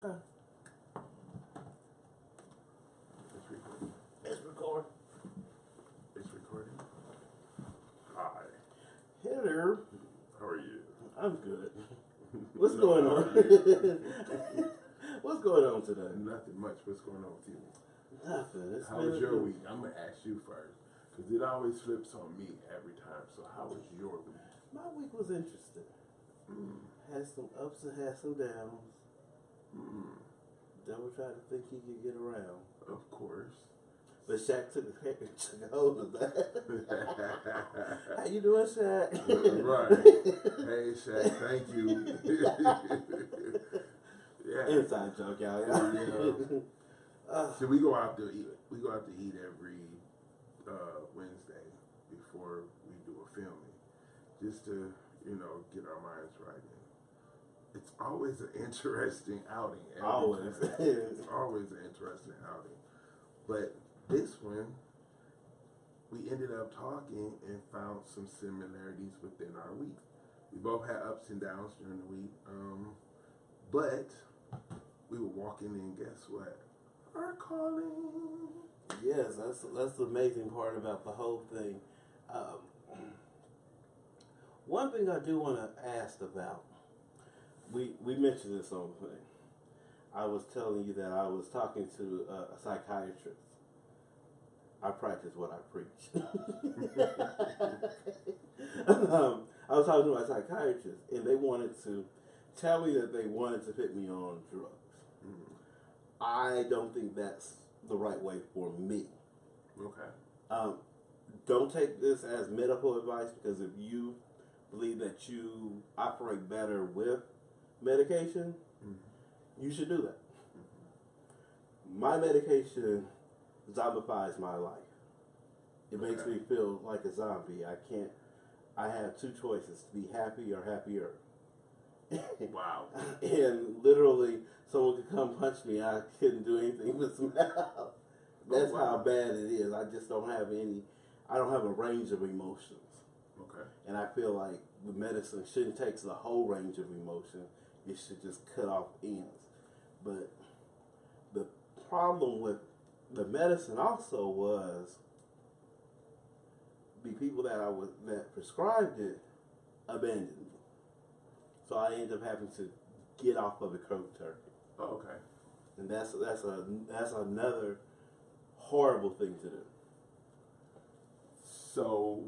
Uh, It's recording. Let's record. It's recording. Hi. Hey there. How are you? I'm good. What's No, going how on? are you? What's going on today? Nothing much. What's going on with you? Nothing. It's How been was a your good- week? I'm gonna ask you first, because it always flips on me every time. So how was your week? My week was interesting. Had some ups and had some downs. Mm, Devil tried to think he could get around, of course. but Shaq took a hold of that. How you doing, Shaq? Right. Hey, Shaq. Thank you. Yeah. Inside joke, y'all. Yeah. So we go out to eat. We go out to eat every Wednesday before we do a filming, just to get our minds right. And it's always an interesting outing. Every Always. time. It's always an interesting outing. But this one, we ended up talking and found some similarities within our week. We both had ups and downs during the week, but we were walking in. Guess what? Our calling. Yes, that's the amazing part about the whole thing. One thing I do want to ask about, we mentioned this on the thing. I was telling you that I was talking to a psychiatrist. I practice what I preach. I was talking to my psychiatrist, and they wanted to tell me that they wanted to put me on drugs. Mm, I don't think that's the right way for me. okay. Um, don't take this as medical advice, because if you believe that you operate better with medication, Mm, you should do that. My medication zombifies my life. It makes Okay. me feel like a zombie. I have two choices: to be happy or happier. Wow. And literally, someone could come punch me. I couldn't do anything but smile. That's wow. how bad it is. I just don't have any. I don't have a range of emotions, Okay. and I feel like the medicine shouldn't take the whole range of emotion. It should just cut off ends. But the problem with the medicine also was the people that prescribed it abandoned me. So I ended up having to get off of it cold turkey, Oh, okay. and that's another horrible thing to do. So.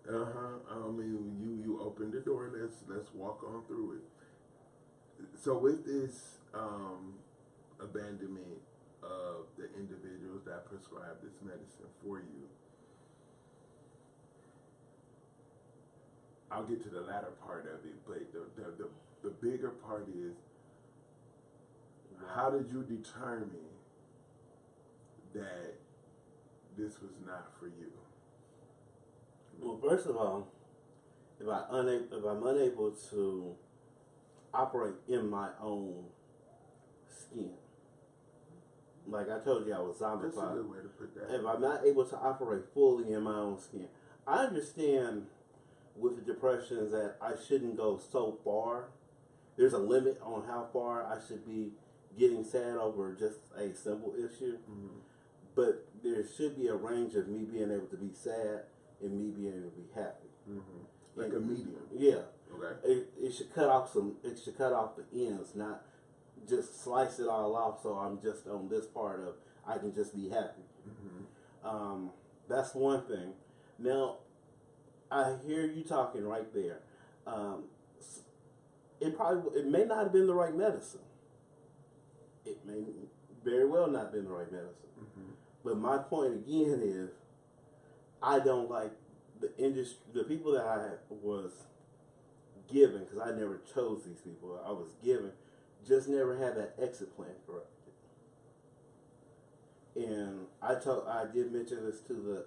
I mean, you opened the door. Let's walk on through it. So with this abandonment of the individuals that prescribe this medicine for you, I'll get to the latter part of it, but the bigger part is, how did you determine that this was not for you? Well, first of all, if I'm unable to operate in my own skin, like I told you, I was That's a zombified. good way to put that. If I'm not able to operate fully in my own skin, I understand with the depressions that I shouldn't go so far. There's a limit on how far I should be getting sad over just a simple issue, Mm-hmm. but there should be a range of me being able to be sad and me being able to be happy. Mm-hmm. Like a medium. Yeah, Okay. it should cut off some. It should cut off the ends, not just slice it all off. So I'm just on this part of I can just be happy. Mm-hmm. That's one thing. Now I hear you talking right there. It may not have been the right medicine. It may very well not been the right medicine. Mm-hmm. But my point again is, I don't like the industry, the people that I was given, because I never chose these people. I was given, just never had that exit plan corrected. And I did mention this to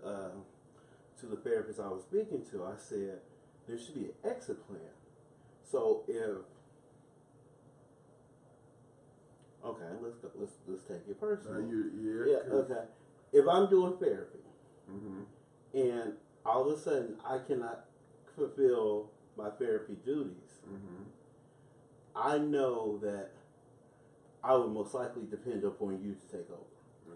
the therapist I was speaking to. I said there should be an exit plan. So if okay, let's take it personal. Yeah, okay. If I'm doing therapy Mm-hmm. and all of a sudden I cannot fulfill my therapy duties, Mm-hmm. I know that I would most likely depend upon you to take over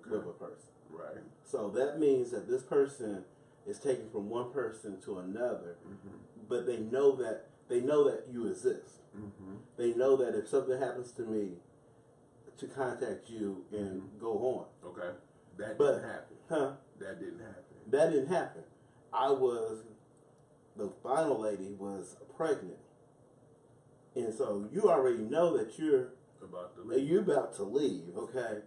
with a person. Right. So that means that this person is taken from one person to another, Mm-hmm. but they know that you exist. Mm-hmm. They know that if something happens to me, to contact you and go on. Okay. That But- didn't happen. Huh? That didn't happen. That didn't happen. The final lady was pregnant. And so you already know that you're about to leave, okay?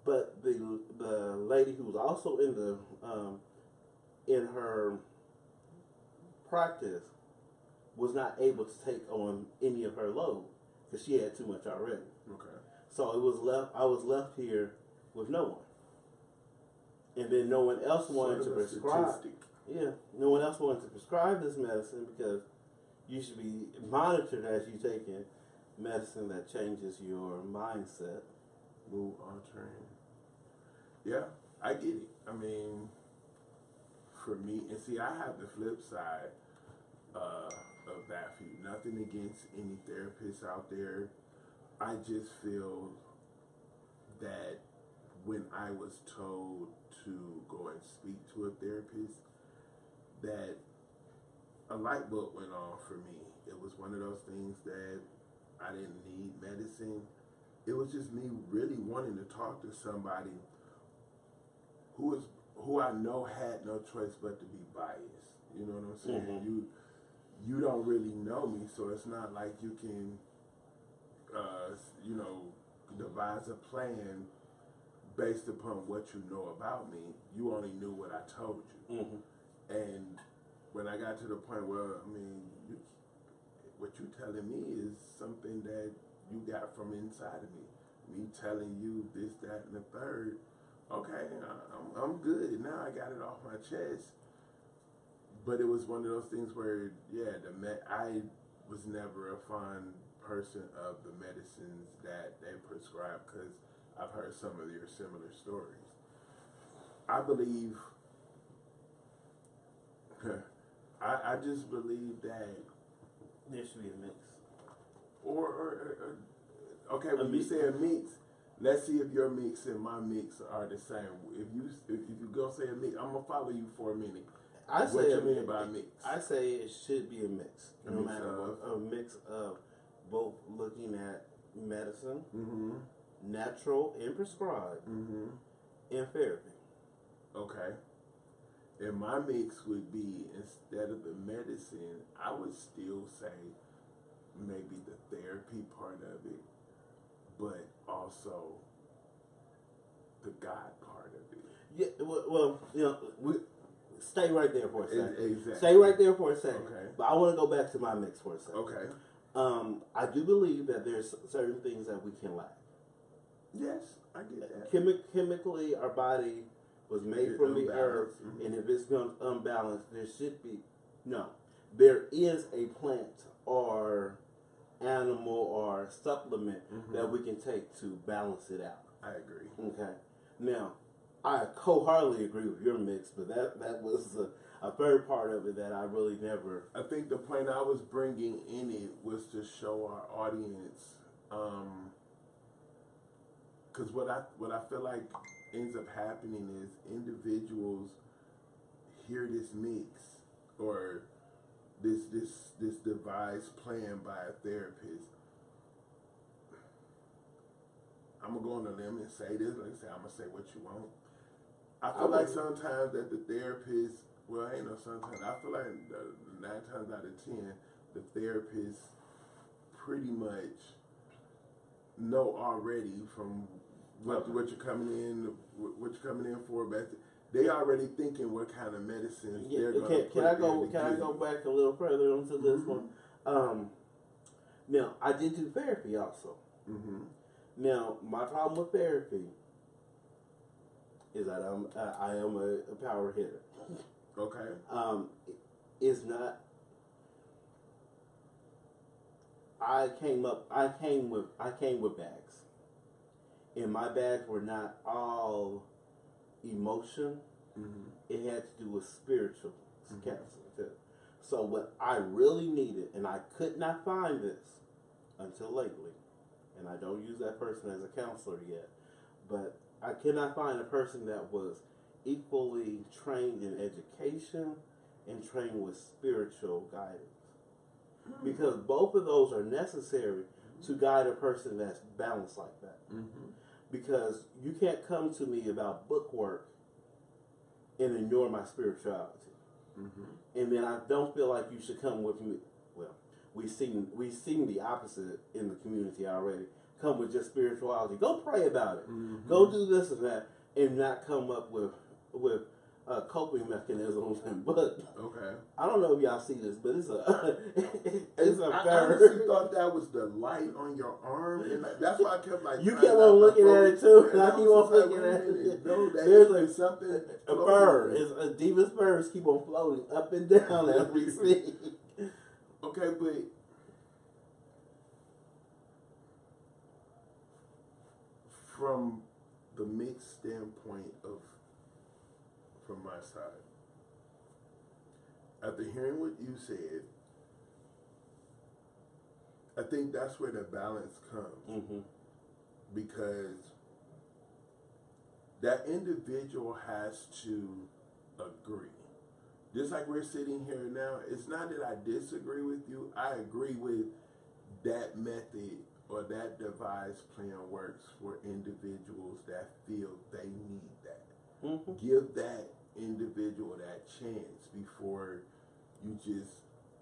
But the lady who was also in her practice was not able to take on any of her load because she had too much already. Okay. So I was left here with no one. And then no one else wanted to prescribe. Yeah, no one else wanted to prescribe this medicine because you should be monitored as you take in medicine that changes your mindset. Mood altering. Yeah, I get it. I mean, for me, and see, I have the flip side of that for you. Nothing against any therapists out there. I just feel that when I was told to go and speak to a therapist, that a light bulb went on for me. It was one of those things that I didn't need medicine. It was just me really wanting to talk to somebody who I know had no choice but to be biased. You know what I'm saying? Mm-hmm. You don't really know me, so it's not like you can devise a plan based upon what you know about me. You only knew what I told you. Mm-hmm. And when I got to the point where, what you telling me is something that you got from inside of me. Me telling you this, that, and the third. Okay, I'm good. Now I got it off my chest. But it was one of those things where, I was never a fond person of the medicines that they prescribe because I've heard some of your similar stories. I believe, I just believe that There should be a mix. Okay, when you say a mix, let's see if your mix and my mix are the same. If you go say a mix, I'm gonna follow you for a minute. What you mean by mix? I say it should be a mix. A No mix matter of? what. A mix of both looking at medicine, Mm-hmm. natural and prescribed, Mm-hmm. and therapy. Okay. And my mix would be, instead of the medicine, I would still say maybe the therapy part of it, but also the God part of it. Yeah, well, we stay right there for a second. Exactly. Stay right there for a second. Okay. But I want to go back to my mix for a second. Okay. I do believe that there's certain things that we can lack. Yes, I get that. Chemically, our body was made from the earth, Mm-hmm. and if it's unbalanced, there is a plant or animal or supplement Mm-hmm. that we can take to balance it out. I agree. Okay. Now, I wholeheartedly agree with your mix, but that was a third part of it that I really never. I think the point I was bringing in it was to show our audience, because what I feel like ends up happening is individuals hear this mix or this devised plan by a therapist. I'm gonna go on a limb and say this. Like I say, I'm gonna say what you want. I feel like sometimes that the therapist, well, ain't no sometimes. I feel like 9 times out of 10, the therapist pretty much know already from what you're coming in for. But they already thinking what kind of medicines they're going to put. Can I go back a little further into this one? Now, I did do therapy also. Mm-hmm. Now, my problem with therapy is that I am a power hitter. Okay. It's not. I came with bags, and my bags were not all emotion. Mm-hmm. It had to do with spiritual counseling too. So what I really needed, and I could not find this until lately, and I don't use that person as a counselor yet, but I cannot find a person that was equally trained in education and trained with spiritual guidance. Because both of those are necessary to guide a person that's balanced like that. Mm-hmm. Because you can't come to me about book work and ignore my spirituality. Mm-hmm. And then I don't feel like you should come with me. Well, we've seen the opposite in the community already. Come with just spirituality. Go pray about it. Mm-hmm. Go do this and that, and not come up with coping mechanisms and books. Okay. I don't know if y'all see this, but it's a it's a I bird. honestly thought that was the light on your arm, and that's why I kept like. You trying kept not on to looking at focus. it too, And and I I keep was on just like, looking wait a at minute, it. no, There's that is something. a bird. It's a demon's birds keep on floating up and down as we see. Okay, but from the mixed standpoint of from my side, after hearing what you said, I think that's where the balance comes. Mm-hmm. Because that individual has to agree. Just like we're sitting here now, it's not that I disagree with you. I agree with that method or that device plan works for individuals that feel they need that. Mm-hmm. Give that individual that chance before you just,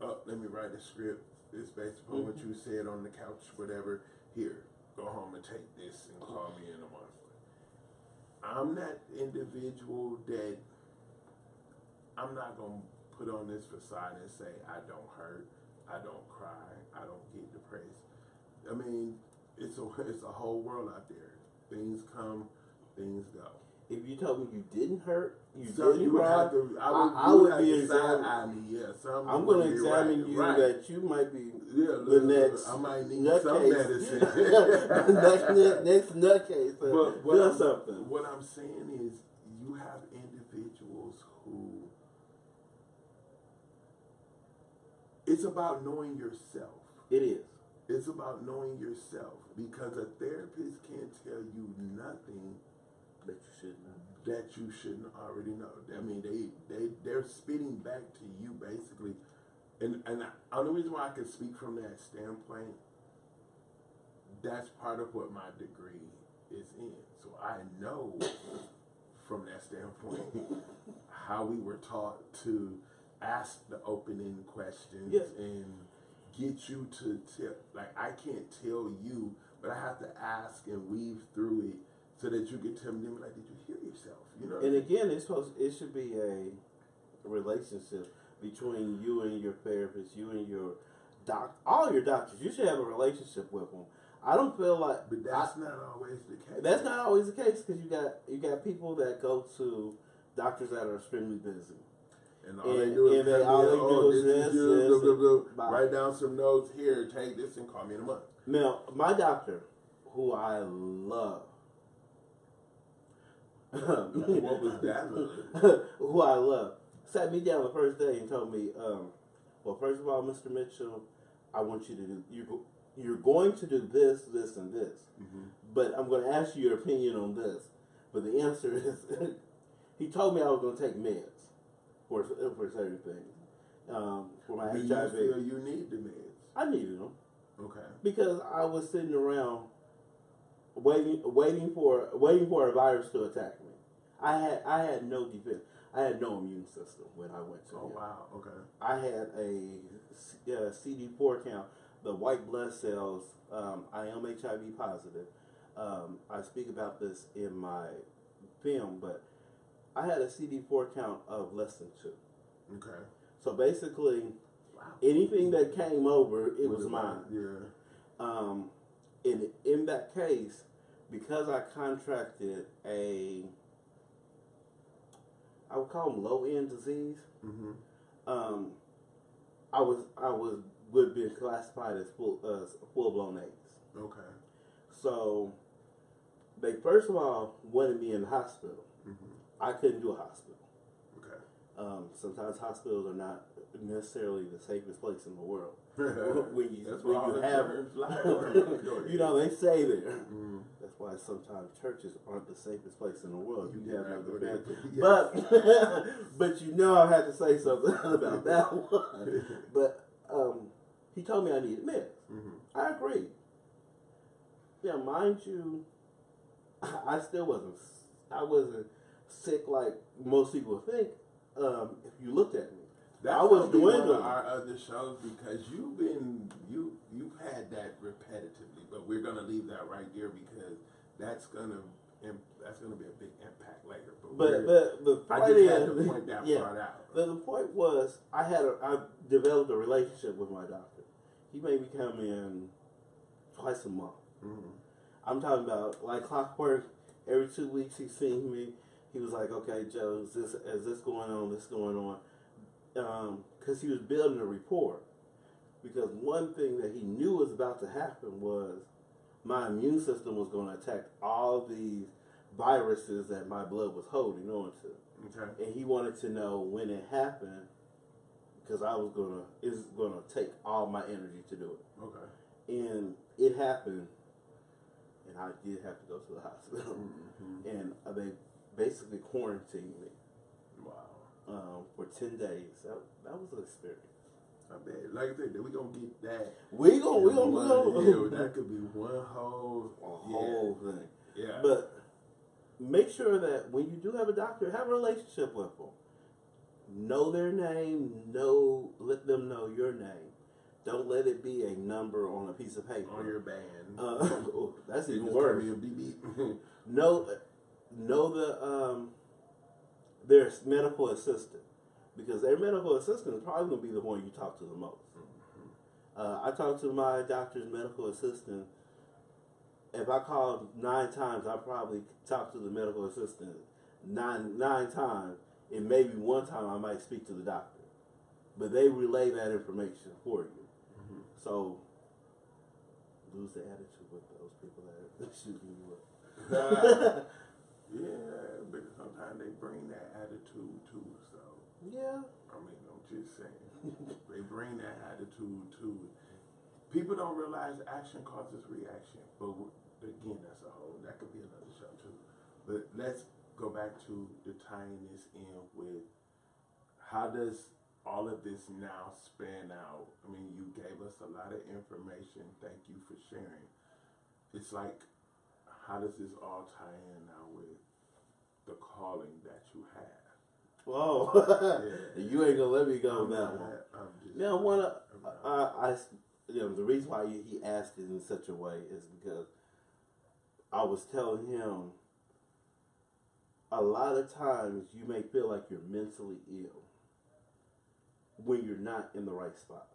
oh, let me write a script. It's based upon what you said on the couch, whatever. Here, go home and take this and call me in a month. I'm that individual that I'm not going to put on this facade and say I don't hurt, I don't cry, I don't get depressed. I mean, it's a whole world out there. Things come, things go. If you told me you didn't hurt, So didn't you would cry, have to. I would have be to examining. side-eye me. Yeah, something I'm would going to be examine right, you right. that you might be Yeah, the next I might need nutcase. some medicine. next nutcase. But Do something. what I'm saying is, you have individuals who. It's about knowing yourself. It is. It's about knowing yourself, because a therapist can't tell you nothing That you should know. that you shouldn't already know. I mean, they're spitting back to you basically, and the only reason why I can speak from that standpoint, that's part of what my degree is in. So I know from that standpoint how we were taught to ask the opening questions and get you to tell. Like, I can't tell you, but I have to ask and weave through it so that you can tell me, like, did you hear yourself? You know. And again, it should be a relationship between you and your therapist, you and your all your doctors. You should have a relationship with them. I don't feel like, But that's not always the case. That's not always the case, because you got people that go to doctors that are extremely busy. And all they do is this, write down some notes here, take this and call me in a month. Now, my doctor, who I love, what was that? who I love, sat me down the first day and told me, well, first of all, Mr. Mitchell, I want you to do, you're going to do this, this, and this, but I'm going to ask you your opinion on this. But the answer is, he told me I was going to take meds for certain things. For my Do HIV. you feel you need the meds? I needed them. Okay. Because I was sitting around waiting for a virus to attack me. I had no defense. I had no immune system when I went to him. Oh wow. Okay. I had a CD4 count, the white blood cells. I am HIV positive. I speak about this in my film, but I had a CD4 count of less than 2. Okay. So basically, Wow. anything that came over, it was mine. Yeah. In that case, because I contracted I would call them low end disease. Mm-hmm. I would be classified as full blown AIDS. Okay. So they first of all wanted me in the hospital. Mm-hmm. I couldn't do a hospital. Okay. Sometimes hospitals are not necessarily the safest place in the world. That's when why all you the have, terms lie. Go ahead. you know, they say there. Mm. That's why sometimes churches aren't the safest place in the world. You Yeah, have no go ahead. defense. Yes. But you know, I had to say something about that one. But he told me I needed meds. Mm-hmm. I agreed. Yeah, mind you, I still wasn't. I wasn't sick like most people think. If you looked at me, That's I was gonna be one of dwindling. our other shows because you've had that repetitively, but we're gonna leave that right there because that's gonna be a big impact later. But the I point just had to is, point that yeah. part out. The point was, I developed a relationship with my doctor. He made me come in twice a month. Mm-hmm. I'm talking about like clockwork. Every 2 weeks he seen me. He was like, "Okay, Joe, is this going on? This going on?" Because he was building a rapport. Because one thing that he knew was about to happen was my immune system was going to attack all these viruses that my blood was holding on to. Okay. And he wanted to know when it happened because it's gonna take all my energy to do it. Okay. And it happened, and I did have to go to the hospital, Mm-hmm. and they basically quarantined me Wow. for 10 days. That was an experience. I bet. Like I said, we gonna get that. We gonna Yeah, that could be one whole thing. Yeah. But make sure that when you do have a doctor, have a relationship with them. Know their name. Let them know your name. Don't let it be a number on a piece of paper. On your band. That's They even just worse. call me a BB. Know their medical assistant, because their medical assistant is probably going to be the one you talk to the most. I talked to my doctor's medical assistant. If I called 9 times, I probably talked to the medical assistant nine times, and maybe one time I might speak to the doctor. But they relay that information for you. Mm-hmm. So lose the attitude with those people that are shooting you up. Yeah, but sometimes they bring that attitude too. So Yeah. I mean, I'm just saying, they bring that attitude too. People don't realize action causes reaction, but again, that could be another show too. But let's go back to the tying this in with how does all of this now span out? I mean, you gave us a lot of information. Thank you for sharing. It's like, how does this all tie in now with the calling that you have? Whoa. Yeah. You ain't gonna let me go with that one. I'm just, The reason why he asked it in such a way is because I was telling him a lot of times you may feel like you're mentally ill when you're not in the right spot.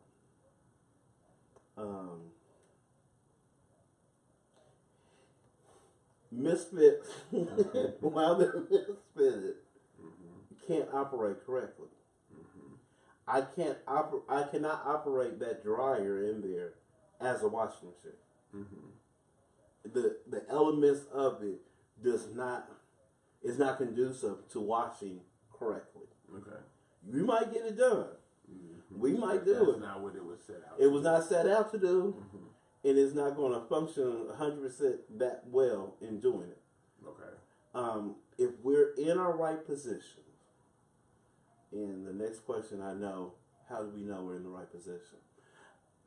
Misfits, while they're misfitted, can't operate correctly. I cannot operate that dryer in there as a washing machine. The elements of it is not conducive to washing correctly. Okay. You might get it done. We might do it. That's not what it was set out. It was not set out to do, and it's not going to function 100% that well in doing it. Okay. If we're in our right position, and the next question I know, how do we know we're in the right position?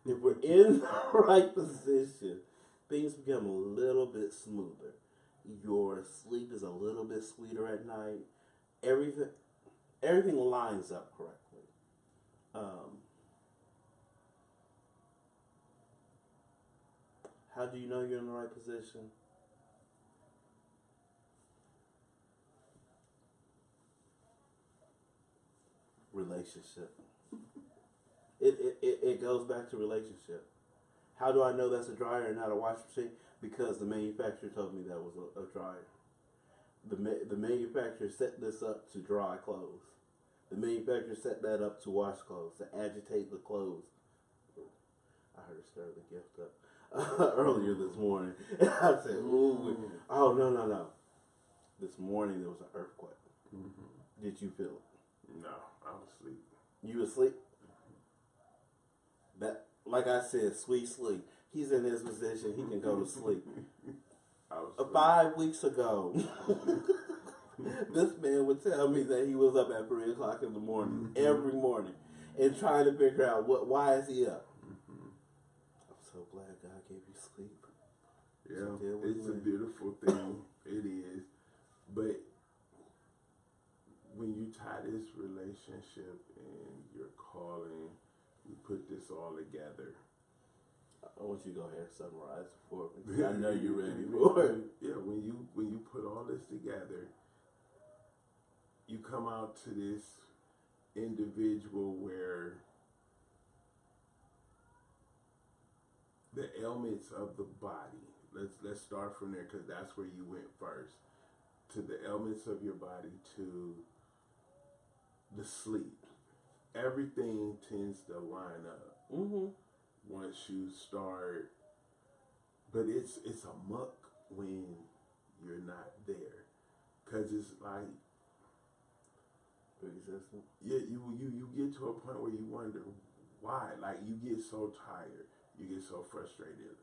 If we're in the right position, things become a little bit smoother. Your sleep is a little bit sweeter at night. Everything lines up correctly. How do you know you're in the right position? Relationship. It goes back to relationship. How do I know that's a dryer and not a washing machine? Because the manufacturer told me that was a dryer. The manufacturer set this up to dry clothes. The manufacturer set that up to wash clothes, to agitate the clothes. I heard a stir the gift up earlier this morning. And I said, ooh, oh, no. This morning there was an earthquake. Did you feel it? No. you asleep. That, like I said, sweet sleep. He's in his position. He can go to sleep. 5 weeks ago, this man would tell me that he was up at 3 o'clock in the morning every morning, and trying to figure out why is he up. I'm so glad God gave you sleep. Yeah, it's a beautiful thing. It is, but when you tie this relationship and your calling, you put this all together. I want you to go ahead and summarize it for me. I know you're ready for it. Yeah, when you put all this together, you come out to this individual where the ailments of the body. Let's start from there because that's where you went first. To the ailments of your body, to the sleep. Everything tends to line up. Mm-hmm. Once you start, but it's a muck when you're not there, cause it's like, yeah, you get to a point where you wonder why, like you get so tired, you get so frustrated,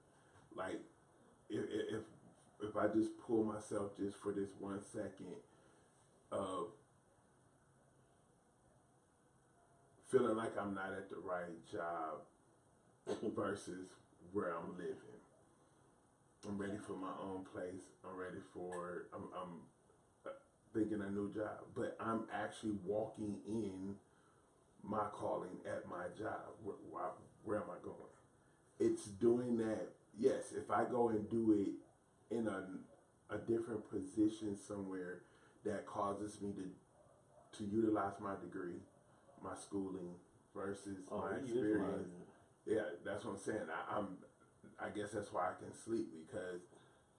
like if I just pull myself just for this 1 second of feeling like I'm not at the right job versus where I'm living. I'm ready for my own place. I'm ready for, I'm thinking a new job, but I'm actually walking in my calling at my job. Where am I going? It's doing that. Yes, if I go and do it in a different position somewhere that causes me to utilize my degree, my schooling versus my experience. Yeah, that's what I'm saying. I guess that's why I can sleep, because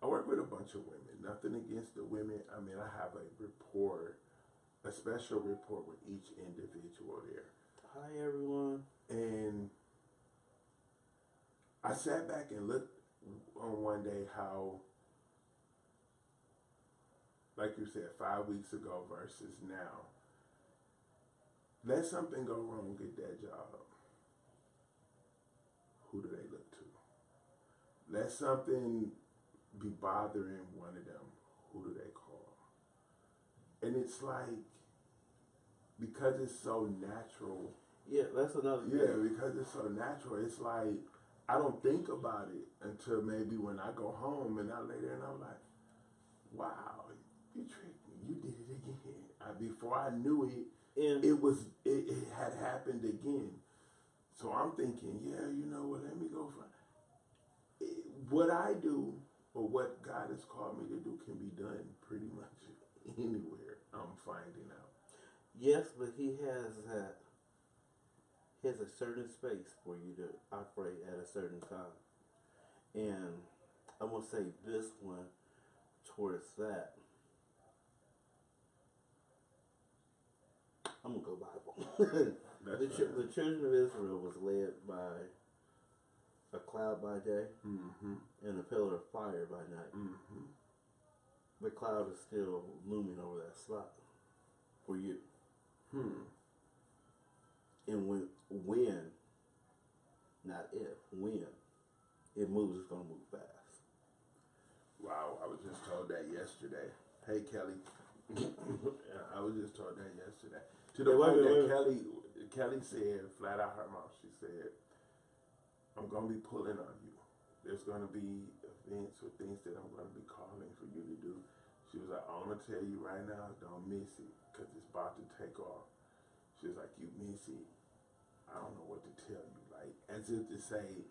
I work with a bunch of women. Nothing against the women. I mean, I have a special rapport with each individual there. Hi, everyone. And I sat back and looked on one day how, like you said, 5 weeks ago versus now. Let something go wrong at that job. Who do they look to? Let something be bothering one of them. Who do they call? And it's like, because it's so natural. Yeah, that's another thing. Yeah, because it's so natural. It's like, I don't think about it until maybe when I go home and I lay there and I'm like, wow, you tricked me. You did it again. Before I knew it, it had happened again. So I'm thinking, yeah, you know what, let me go for what I do, or what God has called me to do can be done pretty much anywhere, I'm finding out. Yes, but he has a certain space for you to operate at a certain time. And I'm going to say this one towards that. I'm going to go Bible. The children of Israel was led by a cloud by day and a pillar of fire by night. Mm-hmm. The cloud is still looming over that spot for you. And when, not if, when it moves, it's going to move fast. Wow, I was just told that yesterday. Hey, Kelly. I was just told that yesterday. To the point that Kelly said, flat out her mouth, she said, I'm going to be pulling on you. There's going to be events or things that I'm going to be calling for you to do. She was like, I want to tell you right now, don't miss it, because it's about to take off. She was like, you miss it, I don't know what to tell you. Like, as if to say,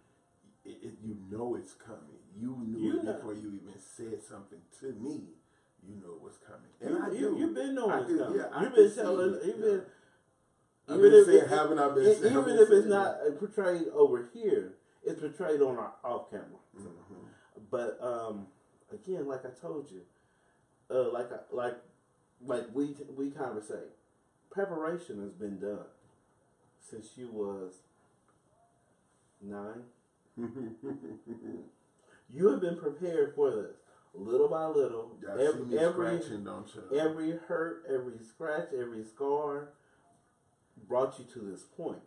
you know it's coming. You knew it before you even said something to me. You know it was coming. And You've been knowing it's coming. Yeah, you've been telling, even if it's not portrayed over here, it's portrayed on our off camera. Mm-hmm. But again, like I told you, like we conversate, preparation has been done since you was 9. You have been prepared for this, little by little. Every hurt, every scratch, every scar brought you to this point.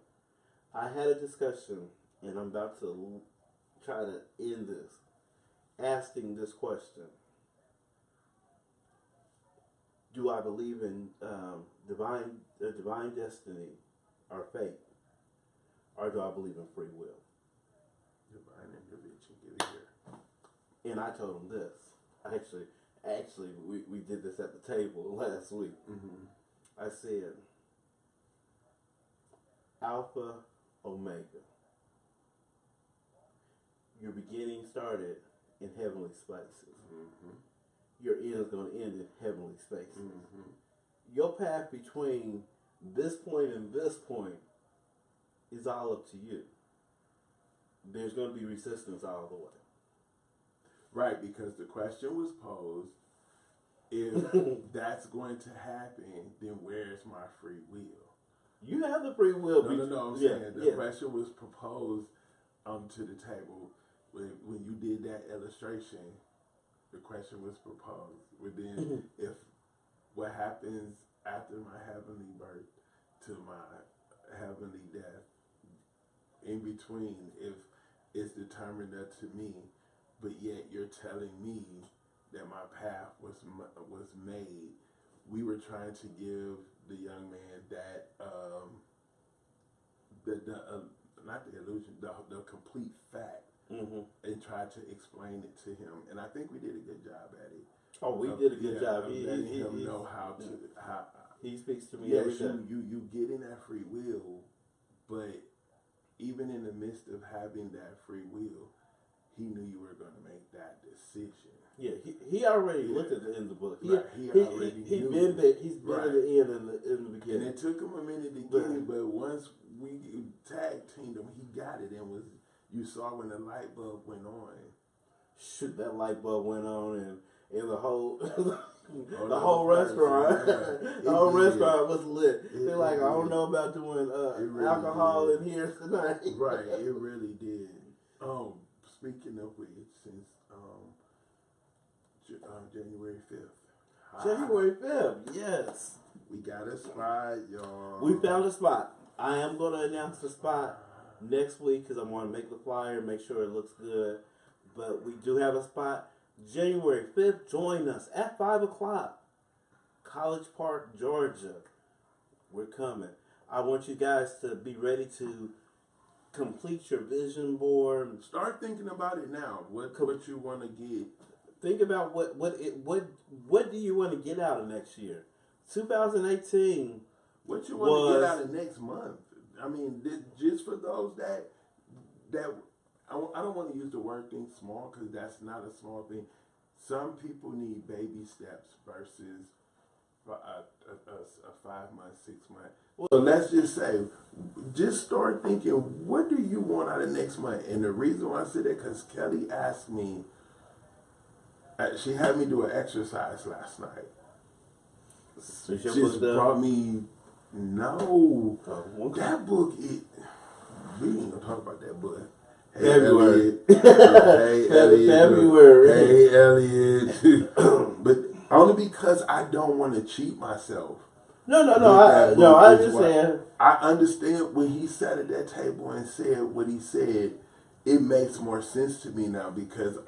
I had a discussion, and I'm about to try to end this, asking this question. Do I believe in divine destiny or fate? Or do I believe in free will? Divine intervention, get it here. And I told him this. Actually, we did this at the table last week. Mm-hmm. I said, Alpha, Omega. Your beginning started in heavenly spaces. Mm-hmm. Your end is going to end in heavenly spaces. Mm-hmm. Your path between this point and this point is all up to you. There's going to be resistance all the way. Right, because the question was posed, if that's going to happen, then where's my free will? You have the free will. No, I'm saying the question was proposed to the table. When you did that illustration, the question was proposed. But then if what happens after my heavenly birth to my heavenly death, in between, if it's determined up to me, but yet you're telling me that my path was made. We were trying to give the young man that not the illusion, the complete fact, and tried to explain it to him. And I think we did a good job at it. Oh, we did a good job. Letting him know how to. He speaks to me. Yes, you getting that free will, but even in the midst of having that free will, he knew you were going to make that decision. Yeah, he already looked at the end of the book. He's been there. He's been at the end and in the beginning. And it took him a minute to get it, but once we tag teamed him, he got it. And you saw when the light bulb went on. Shoot, that light bulb went on, and the whole the whole restaurant, the whole restaurant was lit. They're like, I don't know about doing really alcohol in here tonight. Right, it really did. Speaking of which, since January 5th. January 5th, yes. We got a spot, y'all. We found a spot. I am going to announce the spot next week because I want to make the flyer, make sure it looks good. But we do have a spot. January 5th, join us at 5 o'clock. College Park, Georgia. We're coming. I want you guys to be ready to complete your vision board. Start thinking about it now. What you want to get. Think about what do you want to get out of next year? 2018. What you want to get out of next month? I mean, just for those that I don't want to use the word think small because that's not a small thing. Some people need baby steps versus a 5 month, 6 month. So let's just say, just start thinking, what do you want out of next month? And the reason why I said that because Kelly asked me, she had me do an exercise last night. So she just brought me, that book, we ain't gonna talk about that book. Hey, February. Hey, Elliot. February. Hey, Elliot. But only because I don't want to cheat myself. No. I understand. I understand when he sat at that table and said what he said. It makes more sense to me now because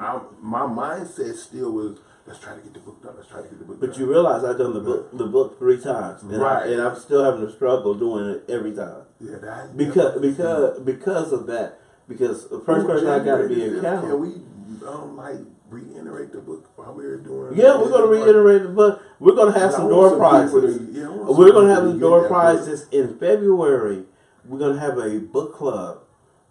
my mindset still was, let's try to get the book done. Let's try to get the book done. But you realize I've done the book 3 times, and right? And I'm still having to struggle doing it every time. Yeah, because of that. Because the first person I got to be accountable. Can we reiterate the book while we were doing? Yeah, we're going to reiterate the book. We're going to have some door prizes. We're going to have some door prizes in February. We're going to have a book club.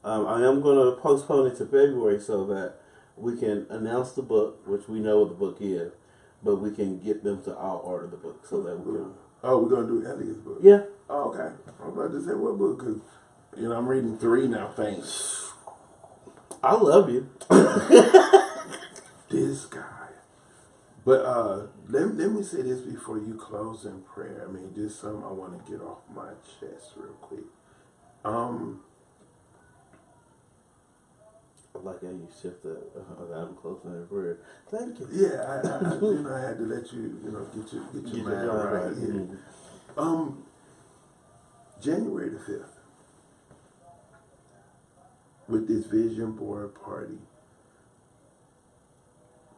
I am going to postpone it to February so that we can announce the book, which we know what the book is, but we can get them to all order the book so that we can. Oh, we're going to do Elliot's book. Yeah. Oh, okay. I'm about to say what book because I'm reading 3 now. Thanks. I love you. This guy. But let me say this before you close in prayer. I mean, just something I want to get off my chest real quick. I like how you shift the I'm closing in prayer. Thank you. Yeah, I had to let you, get your mind right here. January the 5th, with this vision board party,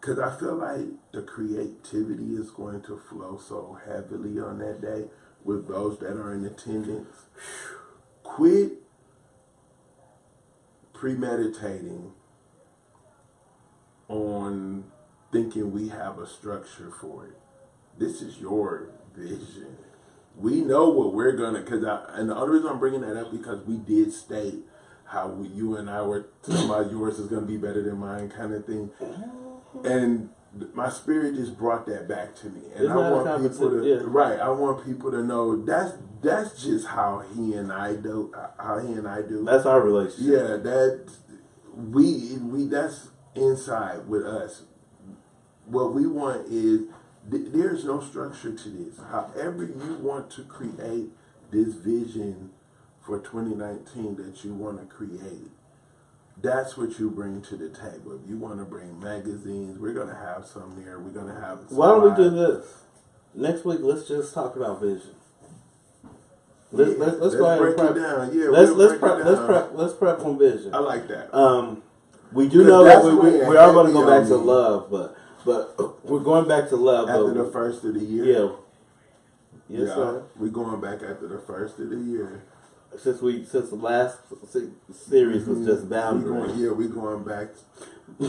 because I feel like the creativity is going to flow so heavily on that day with those that are in attendance. Quit premeditating on thinking we have a structure for it. This is your vision. We know what we're gonna, and the other reason I'm bringing that up because we did state how you and I were talking about yours is gonna be better than mine, kind of thing, and my spirit just brought that back to me, and I want people to right. I want people to know that's just how he and I do. That's our relationship. Yeah, that we that's inside with us. What we want is there's no structure to this. However you want to create this vision for 2019 that you want to create, that's what you bring to the table. If you want to bring magazines, we're going to have some there. We're going to have. Why don't we do this next week? Let's just talk about vision. Let's go ahead and prep. Down. Yeah, let's prep on vision. I like that. We do know that we are going to go back to love, but we're going back to love after the first of the year. Yeah. Yes, sir. We're going back after the first of the year. Since the last series was just boundaries. We're going back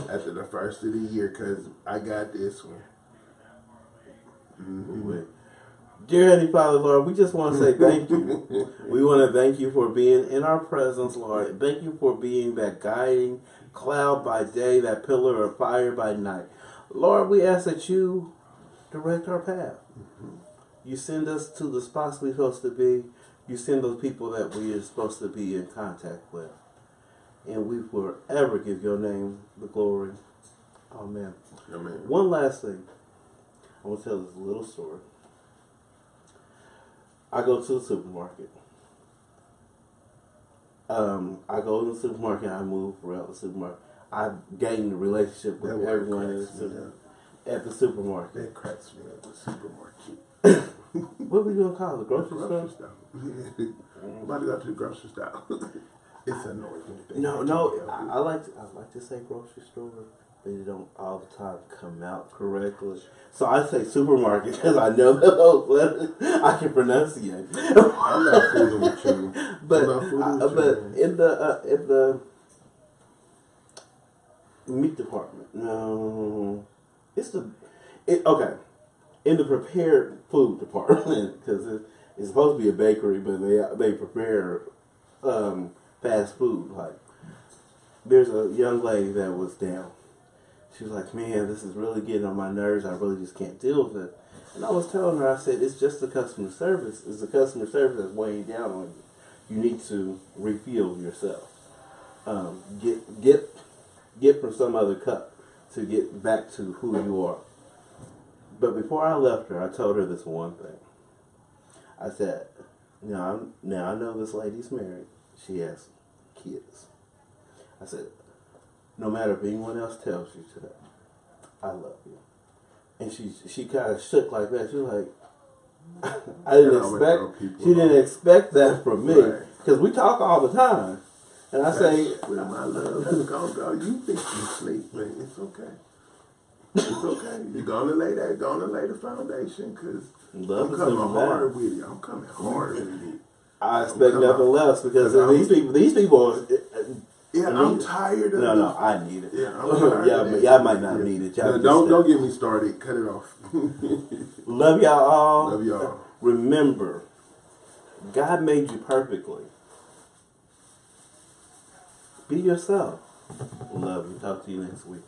after the first of the year because I got this one. Mm-hmm. Dear Heavenly Father, Lord, we just want to say thank you. We want to thank you for being in our presence, Lord. Thank you for being that guiding cloud by day, that pillar of fire by night. Lord, we ask that you direct our path. Mm-hmm. You send us to the spots we're supposed to be. You send those people that we are supposed to be in contact with. And we forever give your name the glory. Amen. Amen. One last thing. I want to tell this little story. I go to the supermarket. I go to the supermarket. I move around the supermarket. I gain a relationship with everyone at the supermarket. That cracks me up. The supermarket. What we gonna call it? Grocery store? I'm about to go to the grocery store. It's annoying. No. I like to say grocery store, but they don't all the time come out correctly. So I say supermarket because I know those letters. I can pronunciate. I'm not fooling with you. But in the meat department, no, okay. In the prepared food department, because it's supposed to be a bakery, but they prepare fast food. Like, there's a young lady that was down. She was like, "Man, this is really getting on my nerves. I really just can't deal with it." And I was telling her, I said, "It's just the customer service. It's the customer service that's weighing down on you. You need to refuel yourself. Get from some other cup to get back to who you are." But before I left her, I told her this one thing. I said, now I know this lady's married. She has kids. I said, no matter if anyone else tells you today, I love you. And she kind of shook like that. She was like, she didn't expect that from me. Because we talk all the time. And I say, well, my love, go. You think you sleep, but it's okay. It's okay. You're gonna lay the foundation because I'm coming hard with it. I'm coming hard with it. I expect nothing less because these people. Yeah, I'm tired of it. No, I need it. Yeah, I'm tired. Y'all might not need it. Don't get me started. Cut it off. Love y'all all. Love y'all. Remember, God made you perfectly. Be yourself. Love you. Talk to you next week.